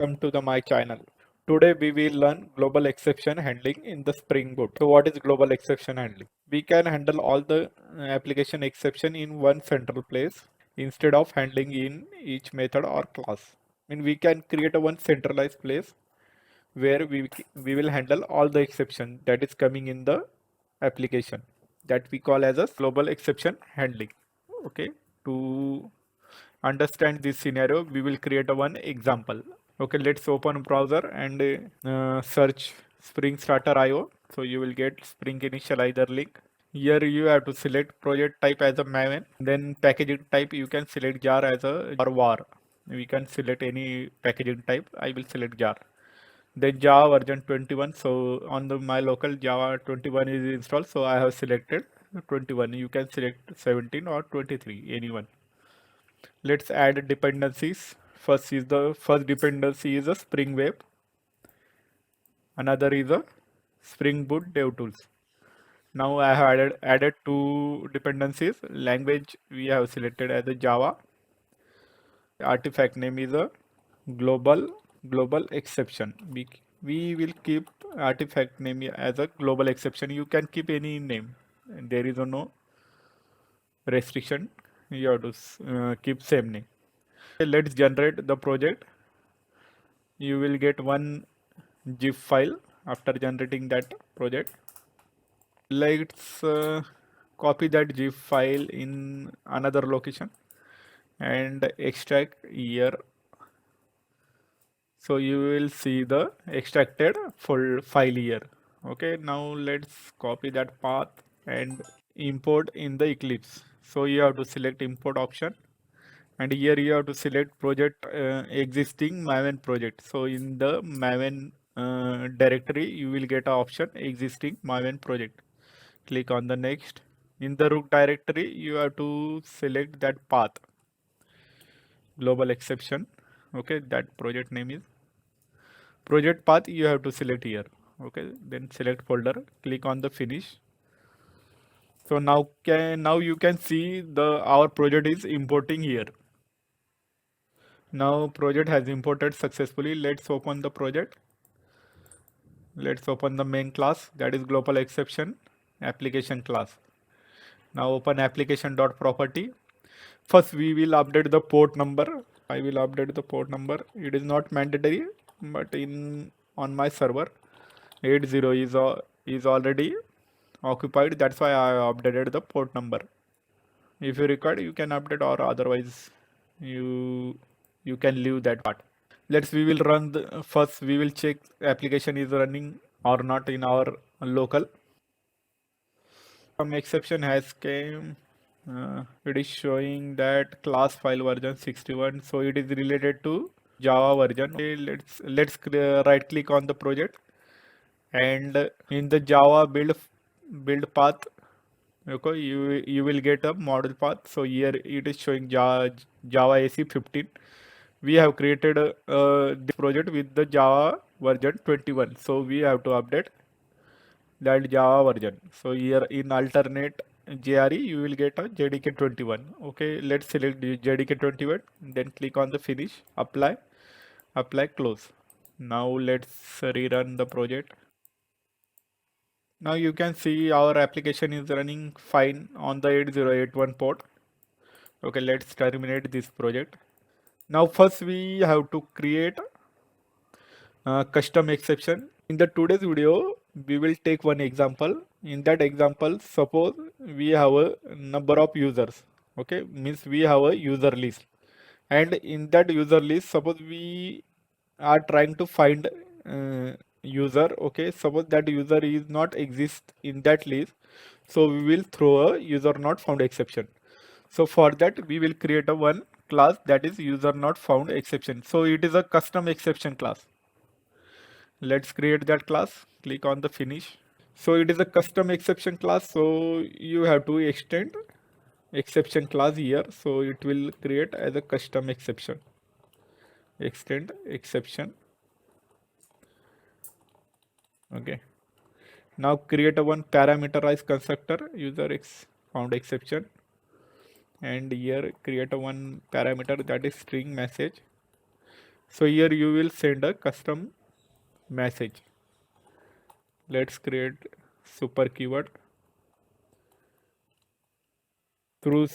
Welcome to my channel. Today we will learn global exception handling in the Spring Boot. So what is global exception handling? We can handle all the application exception in one central place instead of handling in each method or class. We can create a one centralized place where we will handle all the exception that is coming in the application that we call as a global exception handling. Okay, to understand this scenario, we will create a one example. Okay, let's open browser and search Spring Starter IO. So you will get Spring Initializer link. Here you have to select project type as a Maven. Then packaging type you can select jar as a or var. We can select any packaging type. I will select jar. Then Java version 21. So on my local Java 21 is installed. So I have selected 21. You can select 17 or 23, anyone. Let's add dependencies. First dependency is a Spring Web. Another is a Spring Boot DevTools. Now I have added two dependencies. Language we have selected as a Java. Artifact name is a global exception. We will keep artifact name as a global exception. You can keep any name. There is no restriction. You have to keep same name. Let's generate the project. You will get one zip file after generating that project. Let's copy that zip file in another location and extract here. So you will see the extracted full file here. Okay, now let's copy that path and import in the Eclipse. So you have to select import option, and here you have to select project existing Maven project. So in the Maven directory you will get an option existing Maven project. Click on the next. In the root directory you have to select that path, global exception. Okay, that project name is project path. You have to select here. Okay, then select folder, click on the finish. So now you can see the our project is importing here. Now project has imported successfully. Let's open the project. Let's open the main class, that is global exception application class. Now open application.property. First we will update the port number. I will update the port number. It is not mandatory, but on my server 80 is already occupied. That's why I updated the port number. If you require, you can update, or otherwise you can leave that part. We will run first. We will check application is running or not in our local. Some exception has came. It is showing that class file version 61, so it is related to Java version. Okay, let's right click on the project, and in the Java build path, okay, you will get a model path. So here it is showing Java AC 15. We have created this project with the Java version 21, so we have to update that Java version. So here in alternate JRE you will get a JDK 21. Okay, let's select the JDK 21, then click on the finish, apply, close. Now let's rerun the project. Now you can see our application is running fine on the 8081 port. Okay, let's terminate this project. Now first we have to create custom exception. In the today's video, we will take one example. In that example, suppose we have a number of users. Okay, means we have a user list, and in that user list, suppose we are trying to find user. Okay, suppose that user is not exist in that list, so we will throw a user not found exception. So for that we will create a one class that is user not found exception. So it is a custom exception class. Let's create that class. Click on the finish. So it is a custom exception class. So you have to extend exception class here. So it will create as a custom exception. Extend exception. Okay. Now create a one parameterized constructor user found exception. And here create a one parameter that is string message. So here you will send a custom message. Let's create super keyword. Through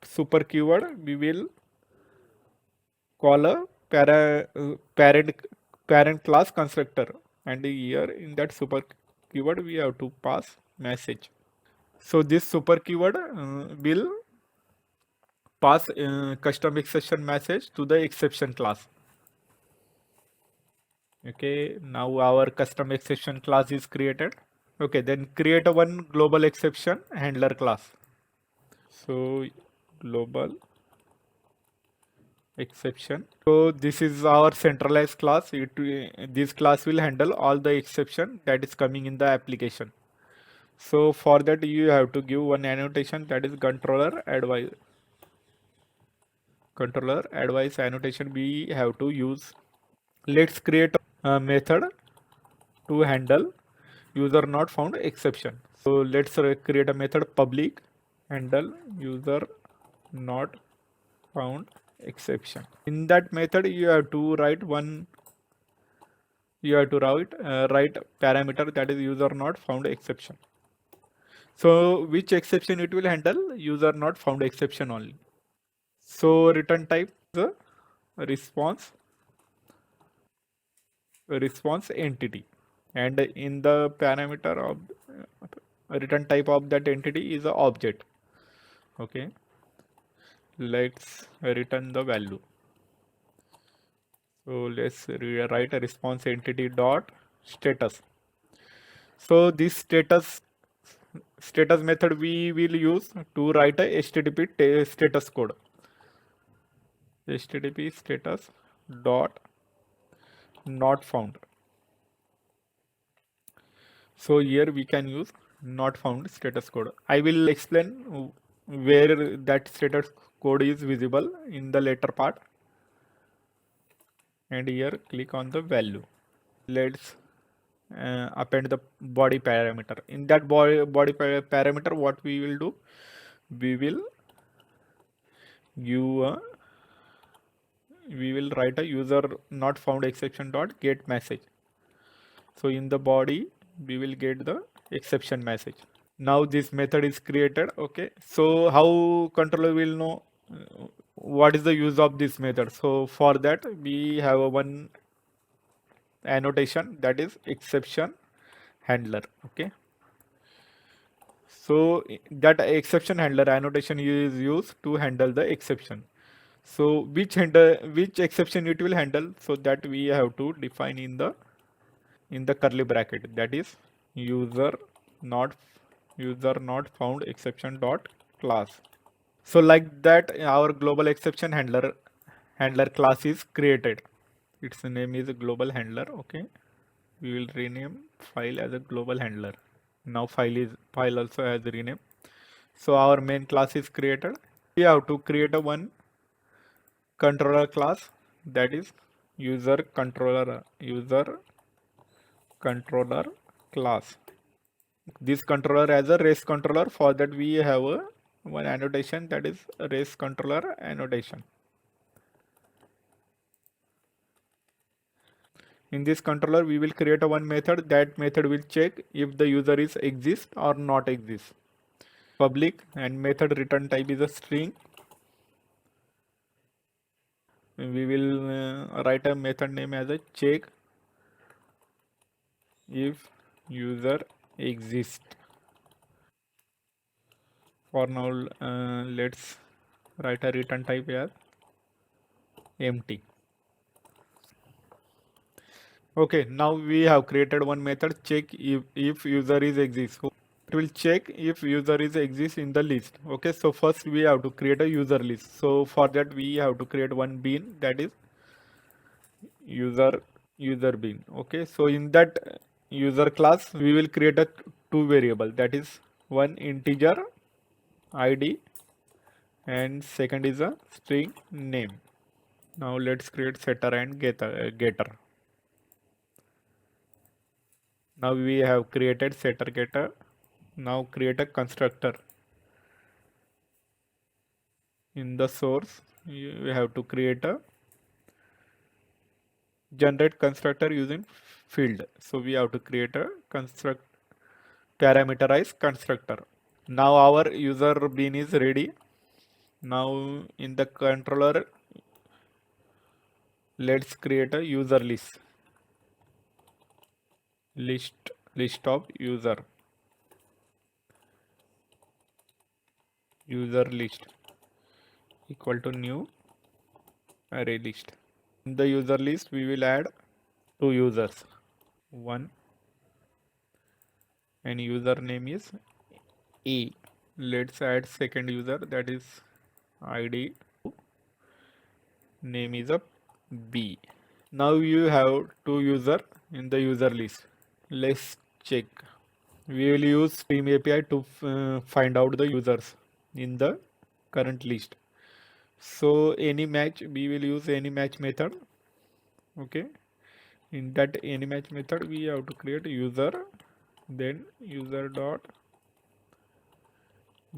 super keyword, we will call a parent class constructor, and here in that super keyword we have to pass message. So this super keyword will pass custom exception message to the exception class. Okay, now our custom exception class is created. Okay, then create a one global exception handler class. So global exception. So this is our centralized class. This class will handle all the exception that is coming in the application. So for that you have to give one annotation, that is controller advice. Controller advice annotation we have to use. Let's create a method to handle user not found exception. So let's create a method public handle user not found exception. In that method you have to write write parameter, that is user not found exception. So which exception it will handle? User not found exception only. So return type the response entity, and in the parameter of return type of that entity is a object. Okay, let's return the value. So let's write a response entity dot status. So this status method we will use to write a HTTP status code. HTTP status dot not found. So here we can use not found status code. I will explain where that status code is visible in the later part. And here click on the value. Let's append the body parameter. In that body parameter, what we will do? We will give we will write a user not found exception dot get message. So in the body we will get the exception message. Now this method is created. Okay, so how controller will know what is the use of this method? So for that we have a one annotation, that is exception handler. Okay, so that exception handler annotation is used to handle the exception. So which exception it will handle? So that we have to define in the curly bracket, that is user not found exception dot class. So like that our global exception handler class is created. Its name is global handler. Okay, we will rename file as a global handler. Now file also has rename. So our main class is created. We have to create a one controller class, that is user controller class. This controller as a REST controller. For that we have a one annotation, that is REST controller annotation. In this controller we will create a one method. That method will check if the user is exist or not exist. Public, and method return type is a string. We will write a method name as a check if user exists. For now let's write a return type as empty. Okay, now we have created one method check if user is exist. So it will check if user is exist in the list. Okay, so first we have to create a user list. So for that we have to create one bean, that is user bean. Okay, so in that user class we will create a two variable, that is one integer id and second is a string name. Now let's create setter and getter. Now we have created setter getter. Now create a constructor. In the source you have to create a generate constructor using field. So we have to create a construct parameterized constructor. Now our user bean is ready. Now in the controller, let's create a user list of user list equal to new array list. In the user list, we will add two users. One and user name is A. Let's add second user, that is ID. Name is a B. Now you have two user in the user list. Let's check. We will use Stream API to find out the users in the current list. So any match, we will use any match method. Okay. In that any match method, we have to create user, then user dot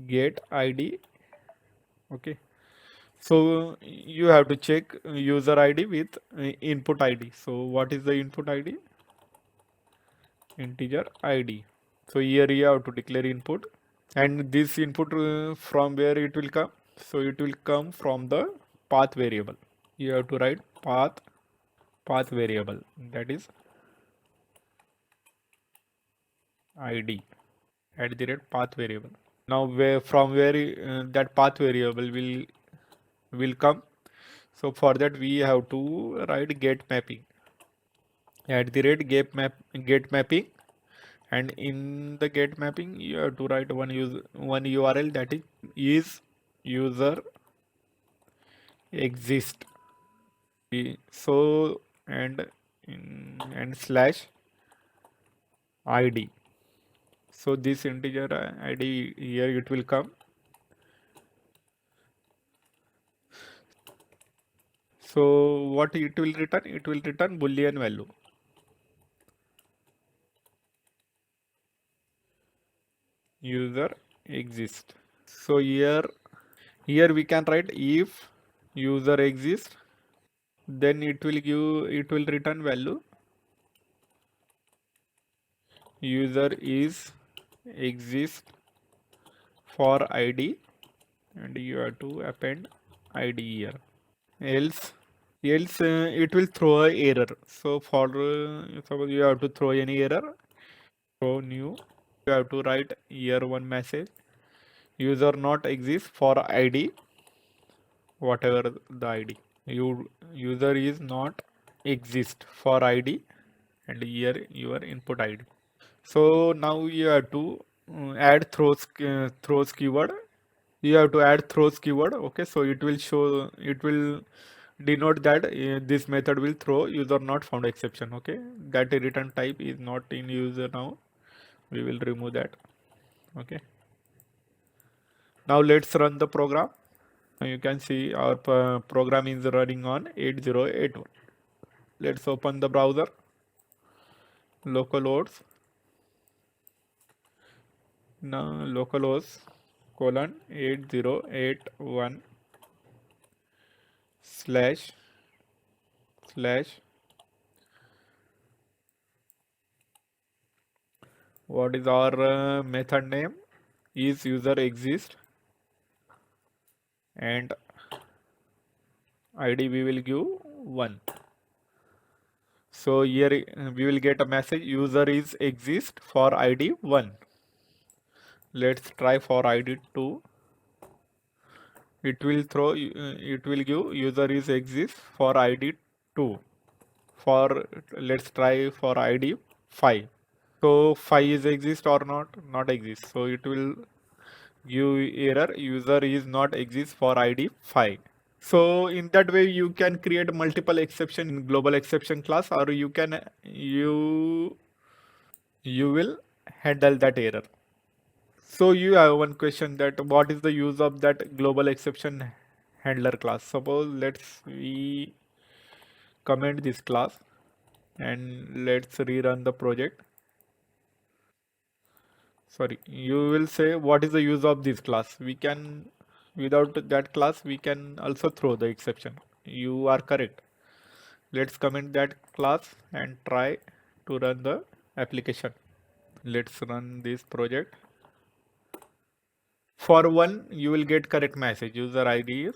get ID. Okay. So you have to check user ID with input ID. So what is the input ID? Integer ID. So here you have to declare input, and this input from where it will come? So it will come from the path variable. You have to write path variable, that is ID at the rate path variable. Now where that path variable will come? So for that we have to write get mapping at the rate get mapping, and in the get mapping you have to write one URL, that is user exist. So and slash ID. So this integer ID here it will come. So what it will return? It will return Boolean value. User exist. So here we can write if user exists, then it will return value user is exist for ID, and you have to append ID here. Else it will throw a error. So for suppose you have to throw any error, throw new. You have to write here one message: user not exist for ID, whatever the ID. User is not exist for ID, and here your input ID. So now you have to add throws keyword. You have to add throws keyword. Okay, so it will denote that this method will throw user not found exception. Okay, that return type is not in user now. We will remove that. Okay. Now let's run the program. You can see our program is running on 8081. Let's open the browser. Localhost. Now localhost colon 8081 slash what is our method name is user exist, and ID we will give 1. So here we will get a message user is exist for ID 1. Let's try for ID 2. It will give user is exist for ID 2. For let's try for ID 5. So 5 is exist or not exist. So it will give error user is not exist for ID 5. So in that way you can create multiple exception in global exception class, or you will handle that error. So you have one question that what is the use of that global exception handler class? Suppose we comment this class and let's rerun the project. Sorry, you will say what is the use of this class? We can, without that class we can also throw the exception. You are correct. Let's comment that class and try to run the application. Let's run this project. For 1, you will get correct message. User ID is,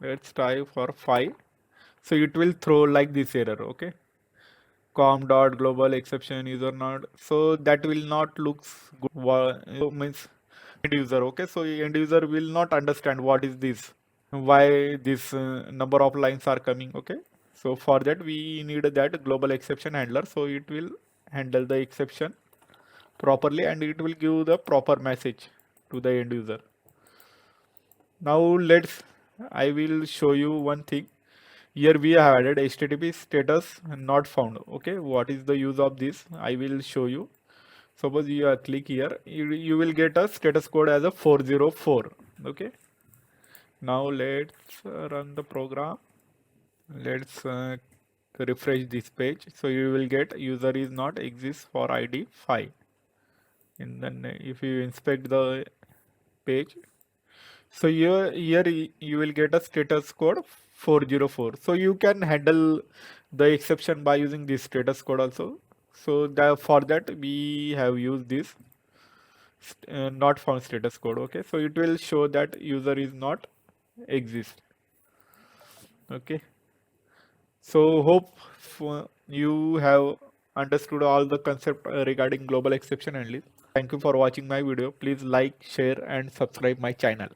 let's try for 5. So it will throw like this error, okay? Com dot global exception user not. So that will not looks good. Means end user, okay? So end user will not understand what is this, why this number of lines are coming, okay? So for that we need that global exception handler. So it will handle the exception properly and it will give the proper message to the end user. Now I will show you one thing. Here we have added HTTP status not found. Okay, what is the use of this? I will show you. Suppose you click here, you will get a status code as a 404. Okay. Now let's run the program. Let's refresh this page. So you will get user is not exists for ID 5. And then if you inspect the page, so here you will get a status code 404. So you can handle the exception by using this status code also. So for that we have used this not found status code. Okay, so it will show that user is not exist. Okay, so hope you have understood all the concept regarding global exception handling. Thank you for watching my video. Please like, share and subscribe my channel.